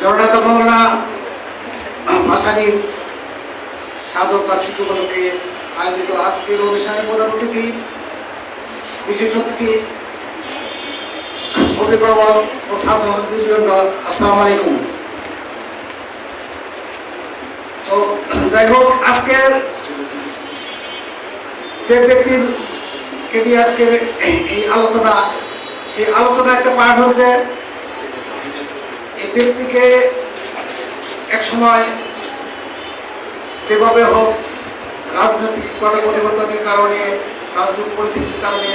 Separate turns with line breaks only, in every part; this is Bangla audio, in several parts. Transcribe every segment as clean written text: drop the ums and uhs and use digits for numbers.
জননেতা মৌলানা ভাসানীর সাধক বার্ষিক উপলক্ষে আয়োজিত আজকের অনুষ্ঠানের প্রধান অতিথি, বিশেষ অতিথি, অভিভাবক ও ছাত্রছাত্রীবৃন্দ, আসসালামু আলাইকুম। তো যাই হোক, আজকের যে ব্যক্তিকে নিয়ে আজকের এই আলোচনা, সেই আলোচনা একটা পাঠ হচ্ছে এই ব্যক্তিকে এক সময় যেভাবে হোক রাজনৈতিক পরিবর্তনের কারণে, রাজনৈতিক পরিস্থিতির কারণে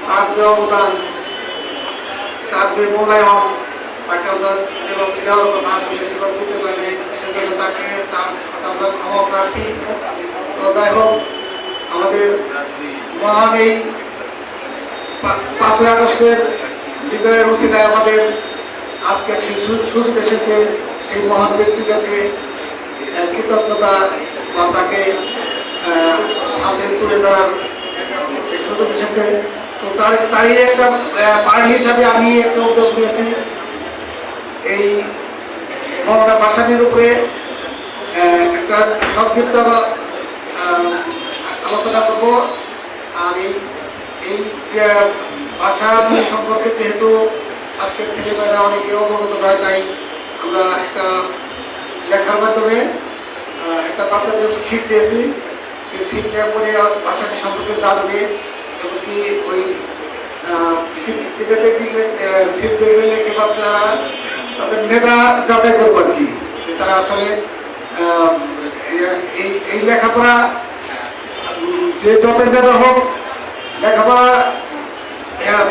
তার যে অবদান, তার যে মূল্যায়ন, তাকে আমরা যেভাবে দেওয়ার কথা আসলে সেভাবে দিতে পারি, সেজন্য তাকে তার কাছে আমরা ক্ষমা প্রার্থী। তো যাই হোক, আমাদের মহান এই 5ই আগস্টের বিজয়ের উসিলায় আমাদের আজকের সেই সুযোগ এসেছে সেই মহান ব্যক্তিকে কৃতজ্ঞতা বা তাকে সামনে তুলে ধরার সেই সুযোগ এসেছে। তো তারই একটা পার্টি হিসাবে আমি একটা উদ্যোগ নিয়েছি, এই মৌলানা ভাসানীর উপরে একটা সংক্ষিপ্ত আলোচনা করব। আর এই ভাসানী সম্পর্কে যেহেতু আজকের ছেলেমেয়েরা অনেকে অবগত নয়, তাই আমরা একটা লেখার মাধ্যমে একটা বাচ্চাদের শিট দিয়েছি, যে শিটটা পরে ভাসানী সম্পর্কে জানবে, এমনকি ওই শিট দিয়ে গেলে কি বাচ্চারা তাদের মেধা যাচাই করবো আর কি, যে তারা আসলে এই লেখাপড়া যে যত মেধা হোক, লেখাপড়া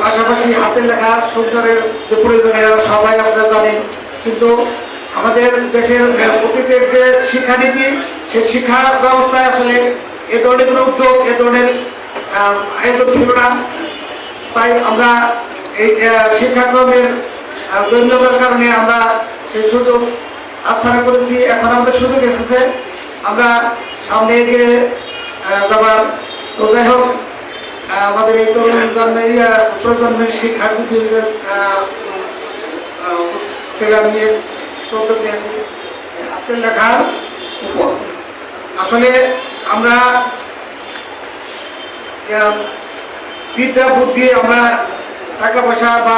পাশাপাশি হাতের লেখা সুন্দরের যে প্রয়োজন সবাই আপনারা জানেন, কিন্তু আমাদের দেশের অতীতের যে শিক্ষানীতি, সেই শিক্ষা ব্যবস্থায় আসলে এ ধরনের কোনো উদ্যোগ, এ ধরনের আয়োজন ছিল না। তাই আমরা এই শিক্ষাক্রমের দৈন্যতার কারণে আমরা সেই সুযোগ হাতছাড়া করেছি। এখন আমাদের সুযোগ এসেছে আমরা সামনে এগিয়ে যাবার। তো যাই হোক, আমাদের এই তরুণ প্রজন্মের শিক্ষার্থীদের সেবা নিয়ে উদ্যোগ নিয়েছি হাতের লেখার উপর। আসলে আমরা বিদ্যা বুদ্ধি, আমরা টাকা পয়সা বা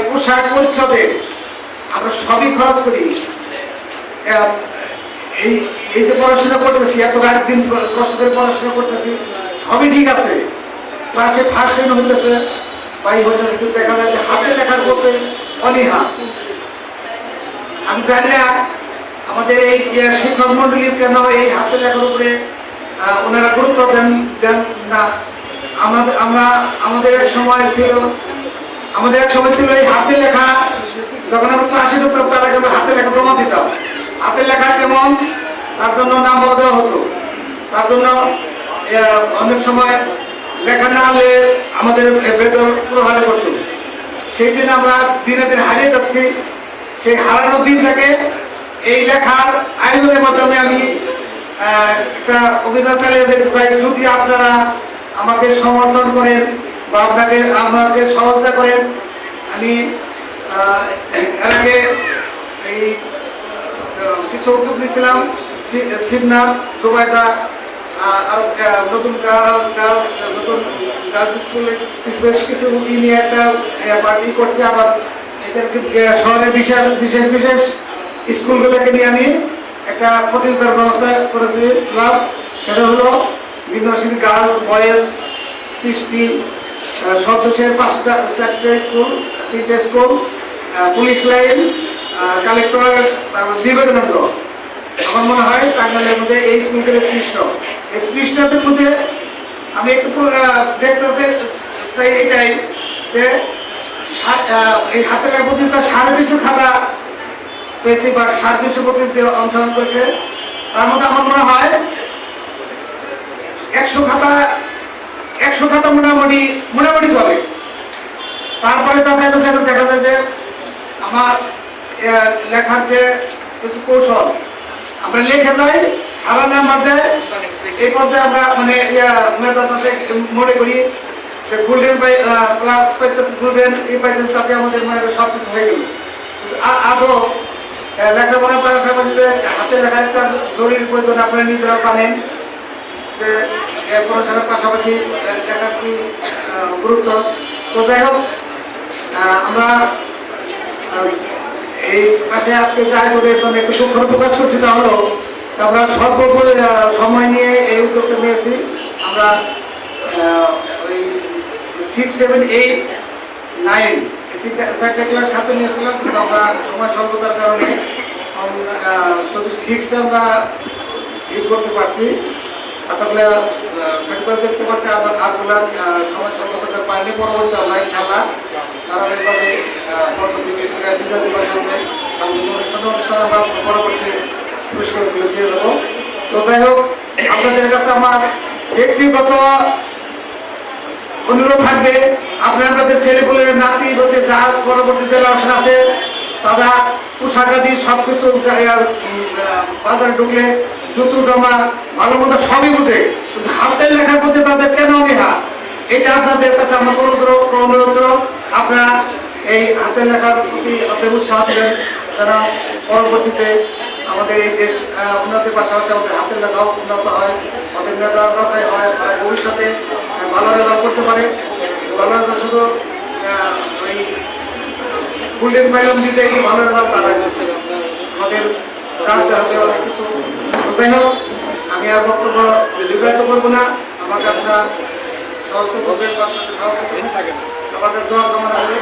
পোশাক পরিচ্ছদে আমরা সবই খরচ করি। এই যে পড়াশোনা করতেছি, এত রাত দিন কষ্ট করে পড়াশোনা করতেছি, সবই ঠিক আছে, ক্লাসে ফার্স্ট টাইম হইতেছে বা হইতেছে, কিন্তু দেখা যায় যে হাতের লেখার বলতে অনীহা। আমি জানি না আমাদের এই শিক্ষক মন্ডলী কেন এই হাতের লেখার উপরে ওনারা গুরুত্ব দেন না। আমাদের এক সময় ছিল এই হাতের লেখা, যখন আমরা ক্লাসে ঢুকতাম তার আগে আমরা হাতের লেখা জমা দিতাম। হাতের লেখা কেমন, তার জন্য নাম্বার দেওয়া হতো, তার জন্য অনেক সময় লেখা না হলে আমাদের বেতন প্রহারে করত। সেই দিন আমরা দিনে দিন হারিয়ে যাচ্ছি। সেই হারানোর দিনটাকে এই লেখার আয়োজনের মাধ্যমে আমি একটা অভিযান চালিয়ে যেতে চাই। যদি আপনারা আমাকে সমর্থন করেন বা আমাকে সহযোগিতা করেন, আমি এর আগে এই কিছু উদ্যোগ নিয়েছিলাম, শিবনাথ, জুবাইদা, আর নতুন গার্লস স্কুলে বেশ কিছু নিয়ে একটা পার্টি করছে। আবার এদেরকে শহরের বিশেষ স্কুলগুলোকে নিয়ে আমি একটা প্রতিযোগিতার ব্যবস্থা করেছিলাম। সেটা হলো বিন্যাসী গার্লস, বয়েজ, সৃষ্টি, সদস্যের 4টে স্কুল, 3টে স্কুল, পুলিশ লাইন, কালেক্টর, তারপর বিবেকানন্দ। আমার মনে হয় টাঙ্গাইলের মধ্যে এই স্কুলগুলো সৃষ্ট। এই সৃষ্টদের মধ্যে আমি একটু দেখতে চাই এটাই যে এই হাতে লেখা প্রতিযোগিতা 250 খাতা পেয়েছি বা 250 প্রতিযোগিতা অংশগ্রহণ করেছে। তার মধ্যে আমার মনে হয় 100 খাতা মোটামুটি চলে। তারপরে যাচাই বাছাই করে দেখা যায় যে আমার লেখার যে কিছু কৌশল, আমরা লিখে যাই, সারা নাম্বার দেয়, এই পর্যায়ে আমরা মানে মেধা মনে করি যে গোল্ডেন প্লাস পাইতেছে, গোল্ডেন এই পাইতেছে, তাতে আমাদের মনে সব কিছু হয়ে গেল। আদৌ লেখাপড়ার পাশাপাশি যে হাতে লেখার একটা জরুরি প্রয়োজন আপনারা নিজেরা জানেন যে পড়াশোনার পাশাপাশি লেখার কি গুরুত্ব। তো যাই হোক, আমরা এই পাশে আজকে যে আয়োজনের জন্য একটু দুঃখ প্রকাশ করছি, তা হলো আমরা স্বল্প সময় নিয়ে এই উদ্যোগটা নিয়েছি। আমরা ওই 6, 7, 8, 9 তিনটা 4টা ক্লাস সাথে নিয়েছিলাম, কিন্তু আমরা সময় স্বল্পতার কারণে শুধু 6টা আমরা ই করতে পারছি, এতগুলো সঠিকভাবে দেখতে পাচ্ছি। আমরা আটগুলা সময় স্বল্পতার পাইনি। পরবর্তী আমরা ইনশাল্লাহ ধারাবাহিকভাবে পরবর্তী বিষয়টা বিজয় দিবস আছে, সাংস্কৃতিক অনুষ্ঠান আমরা পরবর্তী পুরস্কারগুলো দিয়ে দেবো। তো যাই হোক, আপনাদের কাছে আমার ব্যক্তিগত অনুরোধ থাকবে, আপনাদের ছেলেপুলে নাতি বলতে যা পরবর্তী জেনারেশন আছে তারা পোশাক আদি সবকিছু বাজারে ঢুকলে জুতো জামা ভালো মন্দ সবই বুঝে, কিন্তু হাতের লেখার প্রতি তাদের কেন অনীহা, এটা আপনাদের কাছে আমার অনুরোধ। আপনারা এই হাতের লেখার প্রতি আমাদের উৎসাহ দেবেন, যেন পরবর্তীতে আমাদের এই দেশ উন্নতির পাশাপাশি আমাদের হাতের লেখাও উন্নত হয়, আমাদের মেধা যাচাই হয়, তারা ভবিষ্যতে ভালো রেজাল্ট করতে পারে। ভালো রেজাল্ট শুধু ওই গোল্ডেন মাইলম দিতে ভালো রেজাল্ট তারা আমাদের জানতে হবে অনেক কিছু। তো যাই হোক, আমি আর বক্তব্য দীর্ঘায়িত করবো না। আমাকে আপনারা সহযোগিতা করবেন, সবার কাছে দোয়া কামনা করে